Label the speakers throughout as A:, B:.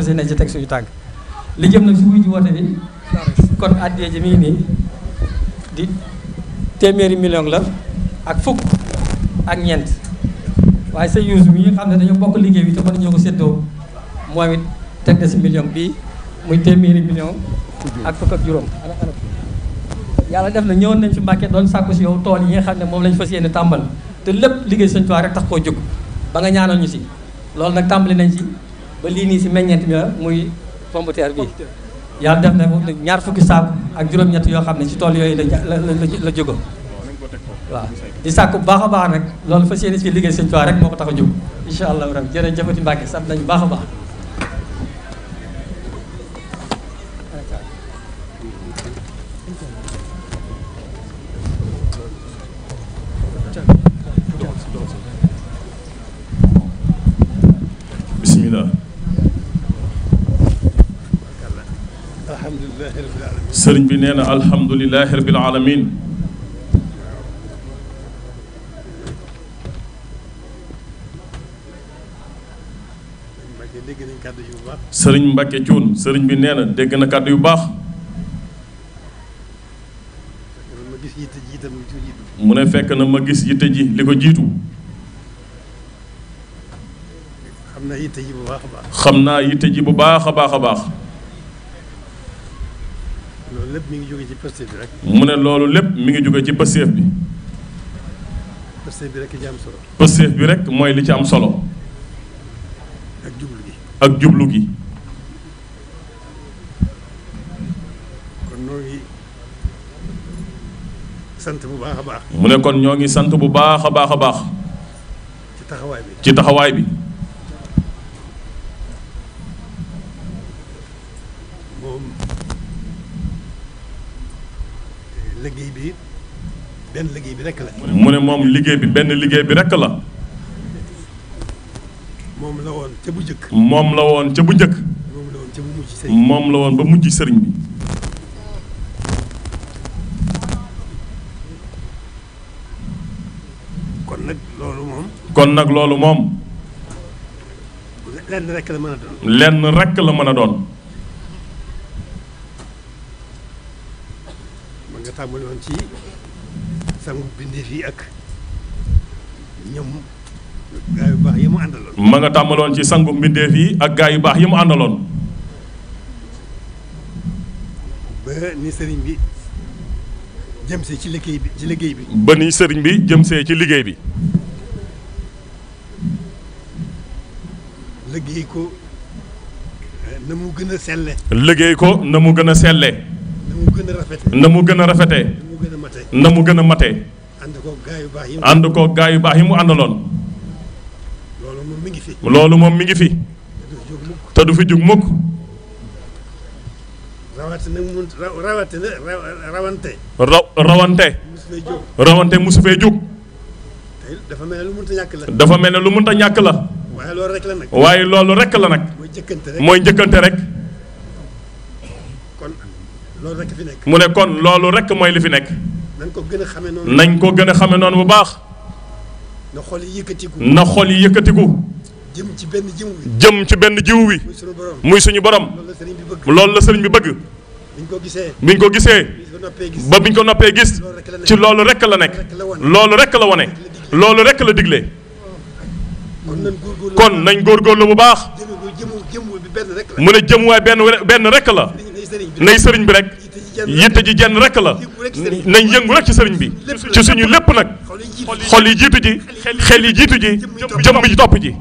A: fas yéene ci teg suñu tànk li jëm nag si wuy ji woote bi kon addiyee ji mi ngi nii di téeméeri million la ak fukk ak ñeent waaye sa yuusu mi nga xam ne dañoo bokk liggéey bi te mën nañoo ko séddoo moom it teg na si million bii muy téeméeri million ak fukk ak juróom yàlla def na ñëwoon nañ fi Mbàkke doon sàkku si yow tool yi nga xam ne moom lañ fas yéene tàmbal te lépp liggéey Sëñ Tuubaa rek tax koo jóg ba nga ñaanal ñu si loolu nag tàmbali nañ si ba lii nii si meññeent bi la muy pomme de terre bi yàlla def na ñaar fukki saaku ak juróom-ñett yoo xam ne si tool yooyu la jógo waaw di sàkku bu baax a baax nag loolu fas yéene si liggéey Sëñ Tuubaa rek moo ko tax a jóg incha allahu rabbi jërëjëfati Mbàkke sant nañu baax a baax
B: bismillah sëriñ bi nee na alhamdulilahi rabbil alamin sëriñ Mbàkke Cuun sëriñ bi nee na dégg na kàddu yu baax mu ne fekk na ma gis yitte ji li ko jiitu
C: xam naa yitte ji bu baax a baax.
B: xam naa yitte ji bu baax a baax a baax.
C: loolu lépp mi ngi jóge ci Pastef bi rek.
B: mu ne loolu lépp mi ngi jóge ci Pastef bi.
C: Pastef bi rek ci am solo.
B: Pastef bi rek mooy li ci am solo.
C: ak jublu gi.
B: ak jublu gi.
C: kon ñoo ngi sant bu baax a baax.
B: mu ne kon ñoo ngi sant bu baax a baax a baax.
C: ci taxawaay bi.
B: ci taxawaay bi.
C: liggéey bi benn liggéey bi rekk la.
B: mu ne moom liggéey bi benn liggéey bi rekk la.
C: moom la woon ca bu njëkk.
B: moom la woon ca bu njëkk.
C: moom la woon ca bu mujj sëriñ bi.
B: moom la woon ba mujj sëriñ bi.
C: kon nag loolu moom.
B: kon nag loolu moom.
C: lenn rekk la mën a doon.
B: lenn rekk la mën a doon.
C: nga tàmbali woon ci sangu bindeef yi ak ñoom gaa yu baax yi mu àndaloon.
B: ma nga tàmbaloon ci sangu mbindeef yi ak gaa yu baax yi mu àndaloon.
C: ba ni sëriñ bi jëmsee ci liggéey bi ci liggéey bi.
B: ba ni sëriñ bi jëmsee ci liggéey bi.
C: liggéey ko na mu gën a selle.
B: liggéey ko na mu gën a selle.
C: na mu gën a rafete.
B: na mu gën a rafetee.
C: na mu gën a matee.
B: na mu gën a matee.
C: ànd ko gaa yu baax yi mu.
B: ànd ko gaa yu baax yi mu àndaloon.
C: loolu moom mi ngi fi.
B: loolu moom mi ngi fi. te du fi jug mukk.
C: rawatina mun rawatina rawante.
B: rawante.
C: musu fee jóg.
B: rawante musu fee jug.
C: tey dafa mel ne lu mënta ñàkk la.
B: dafa mel ne lu mënta ñàkk la.
C: waaye loolu rek la nag.
B: waaye loolu rek la nag.
C: mooy njëkkante rek.
B: mooy njëkkante rek.
C: kon loolu rek fi nekk.
B: mu ne kon loolu rek mooy li fi nekk.
C: nañ ko gën a xamee noonu.
B: nañ ko gën a xame noonu bu baax.
C: na xol yi yëkkatiku.
B: na xol yi yëkkatiku.
C: jëm ci benn jiw bi.
B: jëm ci benn jiw wi.
C: muy suñu borom.
B: muy suñu borom.
C: loolu la sëriñ bi bëgg.
B: loolu la sëriñ bi bëgg.
C: biñ ko gisee.
B: biñ ko gisee.
C: biñ ko noppee gis.
B: ba biñ ko noppee gis. ci loolu rek la nekk. loolu rek la wone. loolu rek la digle. kon nañ góorgóorlu bu baax.
C: jëmu bi benn rek la.
B: mu ne jëmuwaay benn rek la. nay sëriñ bi rek. yitte ji jenn rek la. nañ yëngu rek ci sëriñ bi. ci suñu lépp nag. xol yi jiitu ji. xel yi jiitu ji. jëmm ji topp ji.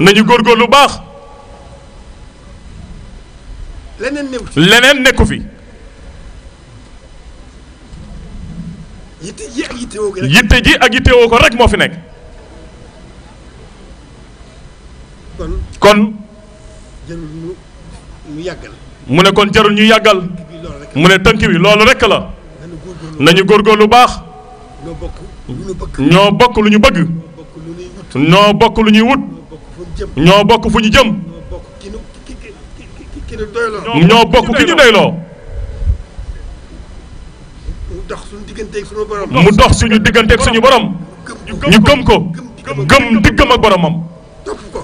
B: nañu góorgóorlu bu baax. leneen nekku fi.
C: yitte ji ak yittewoo ko rek.
B: yitte ji ak yittewoo ko rek moo fi nekk. kon.
C: jarul ñu yàggal.
B: mu ne kon jarul ñu yàggal. mu ne tënk bi loolu rek la. nañu góorgóorlu baax. ñoo bokk lu ñu bëgg. ñoo bokk lu ñuy wut. ñoo bokk fu ñu jëm. ñoo bokk ki ñu doyloo.
C: mu dox suñu digganteeg suñu borom.
B: mu dox suñu digganteeg suñu borom. ñu gëm ko. gëm diggam ak boromam.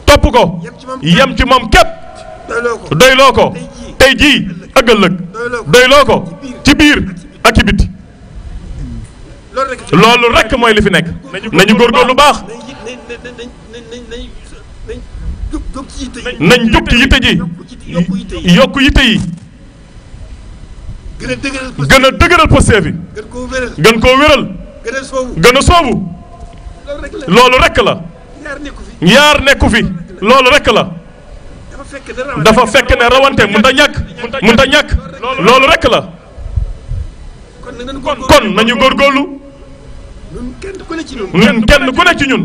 B: topp ko yem ci moom képp doyloo ko tey jii ak ëllëg doyloo ko ci biir ak ci biti loolu rek mooy li fi nekk nañu góorgóorlu baax nañ jóg ci yitte ji yokku yitte yi gën a dëgëral posté bi gën koo wéral gën a soobu loolu rek la yaar nekku fi loolu rek la dafa fekk ne rawante mënut a ñàkk loolu rek la kon nañu góorgóorlu ñun kenn ku ne ci ñun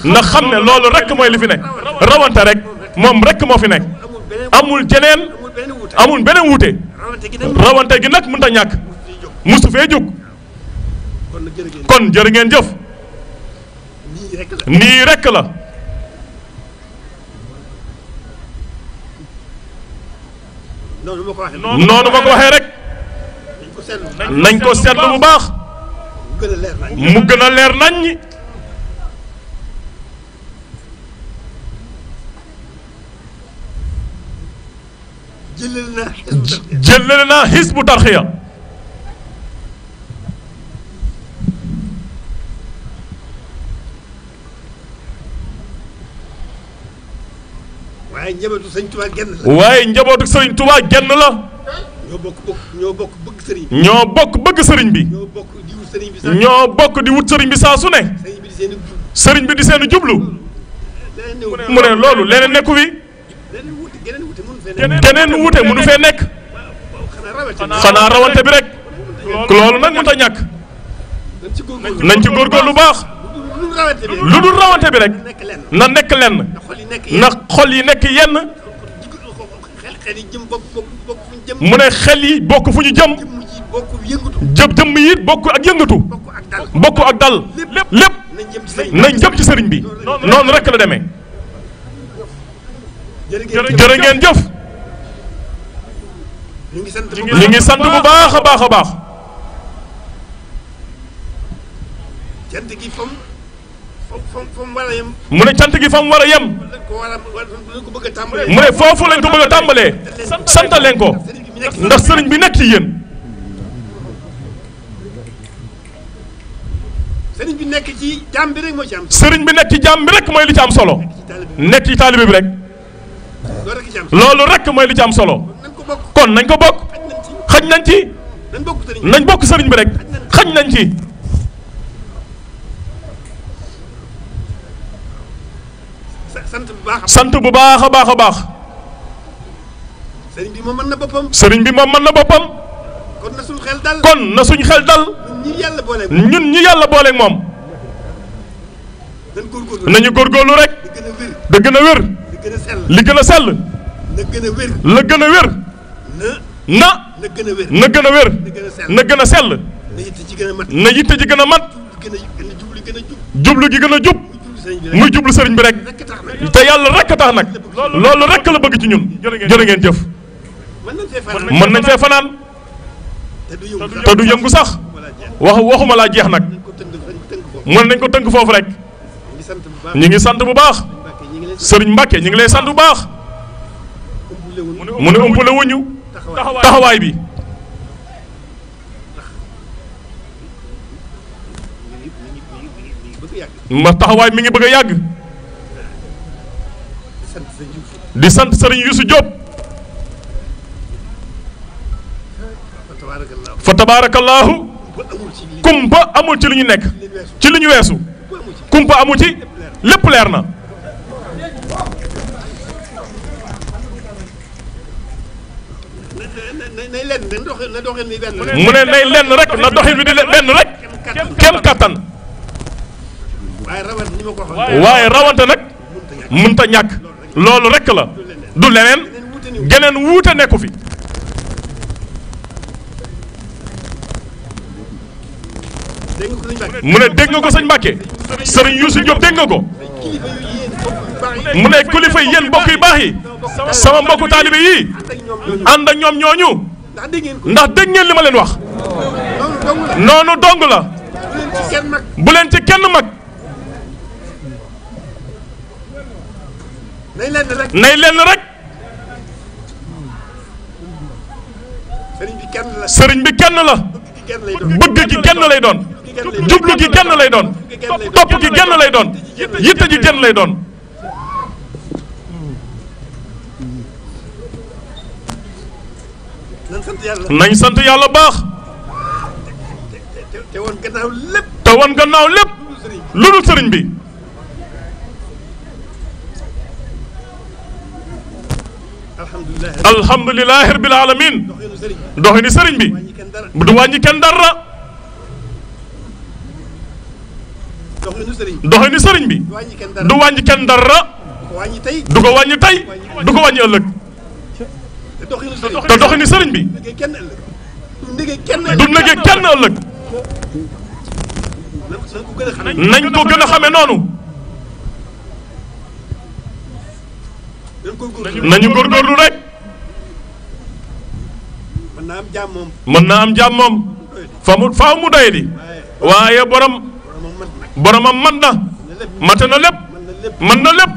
B: na xam ne loolu rek mooy li fi nekk rawante rek moom rek moo fi nekk amul jeneen amul beneen wuute rawante gi nag mënut a ñàkk musu fee jóg kon jërë ngeen jëf nii rek la noonu ma ko waxee rek nañ ko seetlu bu baax mu gën a leer nañ jëlale naa Hizbut Tarqiyyah
C: waaye njabootu sëñ Tuubaa genn la.
B: waaye njabootu sëñ Tuubaa genn la.
C: ñoo bokk bëgg sëriñ bi.
B: ñoo bokk bëgg sëriñ bi.
C: ñoo bokk di wut sëriñ bi saa.
B: ñoo bokk di wut sëriñ bi saa su ne. sëriñ bi di seen jublu. mu ne loolu leneen nekku fi. keneen wute mënu fee nekk. xanaa rawante bi rek. loolu nag mënut a ñàkk. nañ ci góorgóorlu lu baax. lu dul rawante bi rek na nekk lenn na xol yi nekk yenn mu ne xel yi bokk fu ñu jëm jëmm yi bokk ak yëngatu bokk ak dal lépp nañ jëm ci sëriñ bi noonu rek la demee jërë ngeen jëf ñu ngi sant bu baax a baax a baax mu ne cant gi fa mu war a yem mu ne foofu lañ ko bëgg a tàmbalee sant leen ko ndax sëriñ bi nekk ci yéen.
C: sëriñ bi nekk ci jàmm bi rek moo ci am.
B: sëriñ bi nekk ci jàmm bi rek mooy li ci am solo nekk ci taalibe bi rek loolu rek mooy li ci am solo kon nañ ko bokk xaj nañ ci nañ bokk sëriñ bi rek xaj nañ ci. sant bu baax a baax a baax.
C: sëriñ bi moom mën na boppam.
B: sëriñ bi moom mën na boppam.
C: kon na suñu xel dal.
B: kon na suñu xel dal. ñun ñi yàlla booleeg moom. nañu góorgóorlu rek. da gën a wér. li gën a sell.
C: na gën a wér.
B: la gën a wér. na
C: gën a wér.
B: na gën a wér. na gën a sell.
C: na yitte ji gën a mat.
B: na yitte ji gën a mat. jublu gi gën a jub. muy jublu sëriñ bi rek te yàlla rek a tax nag loolu rek la bëgg ci ñun jërë ngeen jëf mën nañ fee fanaan te du yëngu sax waxuma laa jeex nag mën nañ ko tënk foofu rek ñu ngi sant bu baax sëriñ Mbàkke ñu ngi lay sant bu baax mu ne umpale wuñu taxawaay bi ma taxawaay mi ngi bëgg a yàgg di sant sëriñ Youssou Diop fa tabaarakallaahu kumpa amul ci li ñu nekk ci li ñu weesu kumpa amul ci lépp leer na mu ne nay lenn rek na doxin bi di lenn rek kem kattan waaye rawante nag mënta ñàkk loolu rek la du leneen geneen wuute nekku fi mu ne dégg nga ko sëñ Mbàkke sëriñ Youssou Diop dégg nga ko mu ne kilifa yi yéen mbokk yu baax yi sama mbokku taalibe yi ànd ak ñoom ñooñu ndax dégg ngeen li ma leen wax noonu dong la bu leen ci kenn mag nay lenn rek. sëriñ bi kenn la. bëgg gi kenn lay doon. jublu gi kenn lay doon. topp gi kenn lay doon. yitte ji kenn lay doon. nañ sant yàlla baax.
C: te woon gannaaw lépp.
B: te woon gannaaw lépp. lu dul sëriñ bi. alhamdulilahi rabbil alamin. doxini sëriñ bi. du wàññi kenn dara. doxini sëriñ bi. du wàññi kenn dara. du ko wàññi tey. du ko wàññi ëllëg. te doxini sëriñ bi. du négee kenn ëllëg. nañ ko gën a xamee noonu. nañu góorgóorlu rek. mën naa am jàmm moom. faaw mu doy di. waaye boromam mat na. mate na lépp. mën na lépp.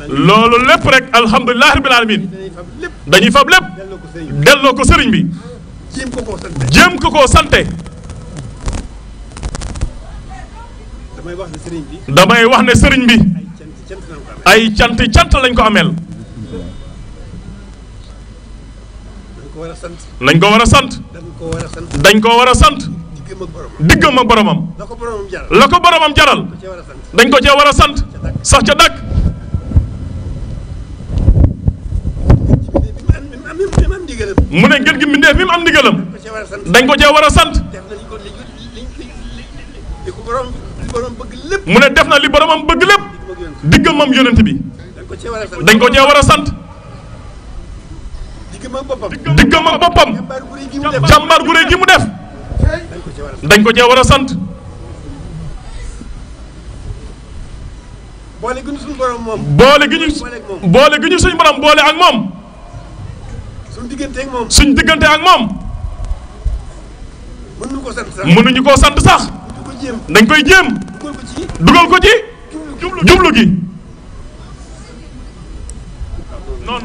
B: loolu lépp rek alhamdulilah rabbil alamin. dañuy fab lépp. delloo ko sëriñ bi. jéem ko koo sante. damay wax ne sëriñ bi. ay cant lañ ko ameel. nañ ko war a sant. dañ ko war a sant. diggam ak boromam. la ko boromam jaral. dañ ko cee war a sant. sax ca dàkk. mu ne ngeen gi mbindeef mi mu am ndigalam. dañ ko cee war a sant. mu ne def na li boromam bëgg lépp. diggam moom yonent bi. dañ ko cee war a sant. diggam ak boppam. jàmbaar gu réy gi mu def. dañ ko cee war a sant. boole gi ñu suñu borom moom. boole gi ñu suñu borom boole ak moom. suñ diggante ak moom. mënuñu koo sant sax. dañ koy jéem. dugal ko ci. jublu gi.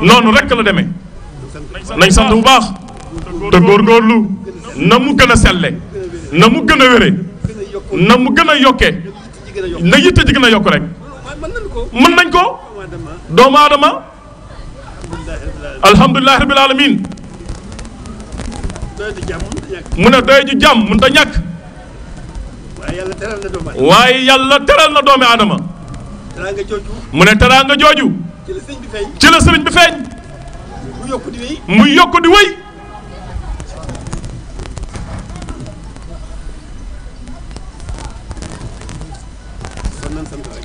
B: noonu rek la demee. nañ sant bu baax. te góorgóorlu. na mu gën a selle. na mu gën a wére. na mu gën a yokkee. na yitte ji gën a yokk rek. mën nañ ko. doomu aadama. alhamdulilah rabbil alamin. mu ne doy ji jàmm mënut a ñàkk. waaye yàlla teral na doomi aadama. mu ne teraanga jooju. ci la sëriñ bi feeñ. muy yokk di wéy.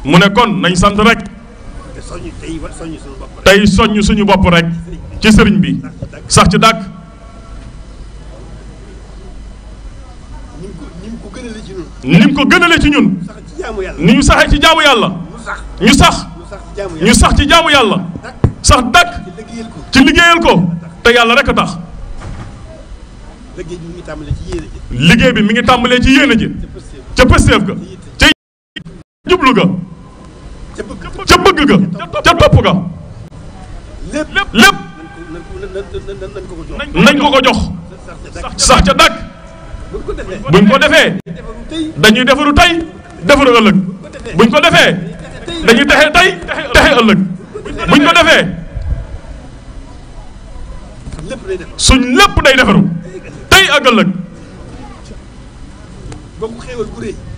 B: mu ne kon nañ sant rek. tey soññ suñu bopp rek. ci sëriñ bi. sax ci dàkk. ni mu ko gënalee ci ñun. ni ñu saxee ci jaamu yàlla. ñu sax ci jaamu yàlla. sax dàkk. ci liggéeyal ko. te yàlla rek a tax. liggéey bi mi ngi tàmbalee ci yéene ji. ca pësteef ga. ca jublu ga. ca bëgg ga. ca topp ga. lépp. nañ ko jox. sax ca dàkk. buñ ko defee. dañuy defaru tey defaru ëllëg. buñ ko defee. dañuy texe tey texe ëllëg. buñ ko defee. suñ lépp day defaru tey ak ëllëg.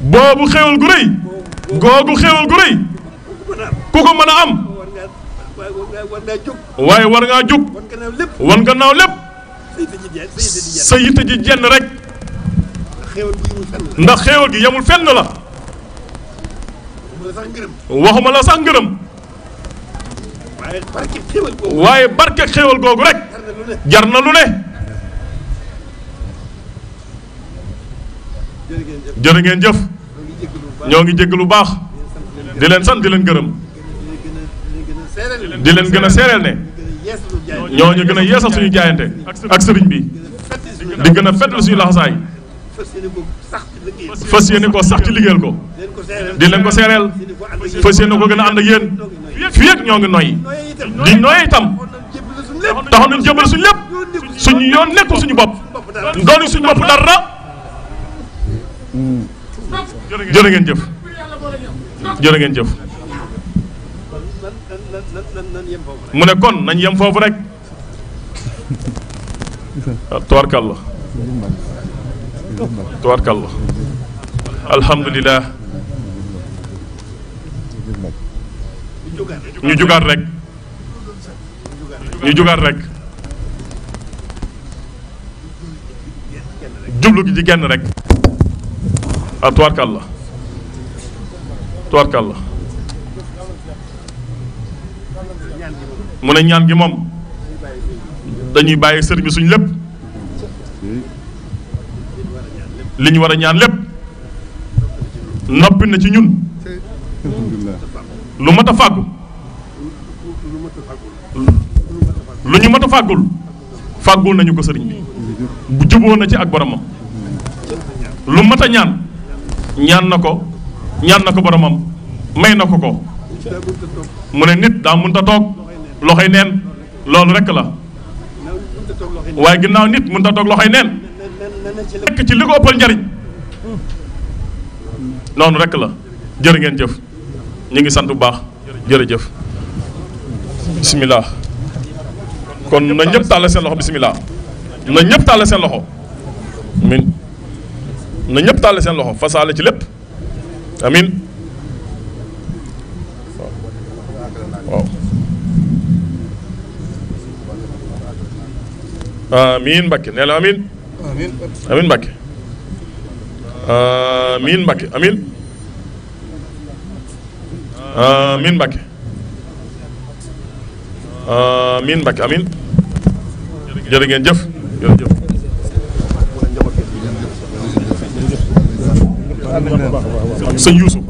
B: boobu xéewal gu rëy. googu xéewal gu rëy. ku ko mën a am. waaye war ngaa jóg. wan gannaaw lépp. sa yitte ji jenn rek. ndax xéewal gi yemul fenn la. waxuma la sax ngërëm. waaye barke xéewal googu rek. jar na lu ne. jërë ngeen jëf. ñoo ngi jégg lu baax. di leen sant di leen gërëm. di leen gën a seereel ne. ñooñu gën a yeesal suñu jaayante ak sëriñ bi di gën a feddal suñu laxasaay fas yéene koo sax ci liggéeyal ko di leen ko seereel fas yéene ko gën a ànd ak yéen fii ak ñoo ngi noyyi di noyyi itam taxaw nañ jëbal suñu lépp suñu yoon nekkul suñu bopp doonu suñu bopp dara jërë ngeen jëf jërë ngeen jëf mu ne kon nañ yem foofu rek tubarkalla tubarkalla alhamdulilah ñu jugaat rek ñu jugaat rek jublu gi ci genn rek tubarkalla tubarkalla mu ne ñaan gi moom dañuy bàyyi sëriñ bi suñ lépp li ñu war a ñaan lépp noppi na ci ñun lu mat a fàggu lu ñu mat a fàggul fàggul nañu ko sëriñ bi bu juboo na ci ak boromam lu mat a ñaan ñaan na ko boromam may na ko mu ne nit daa mënta toog loxoy neen loolu rek la waaye ginnaaw nit mënta toog loxoy neen nekk ci li ko ëppal njariñ noonu rek la jërë ngeen jëf ñu ngi sant bu baax jërëjëf bisimilah kon na ñëpp tàll seen loxo bisimilah na ñëpp tàll seen loxo amin na ñëpp tàll seen loxo fasaale ci lépp amin waaw amiin Mbacke nee la amiin amiin Mbacke amiin Mbacke amiin amiin Mbacke amiin Mbacke amiin jërë ngeen jëf jërëjëf sëñ Youssou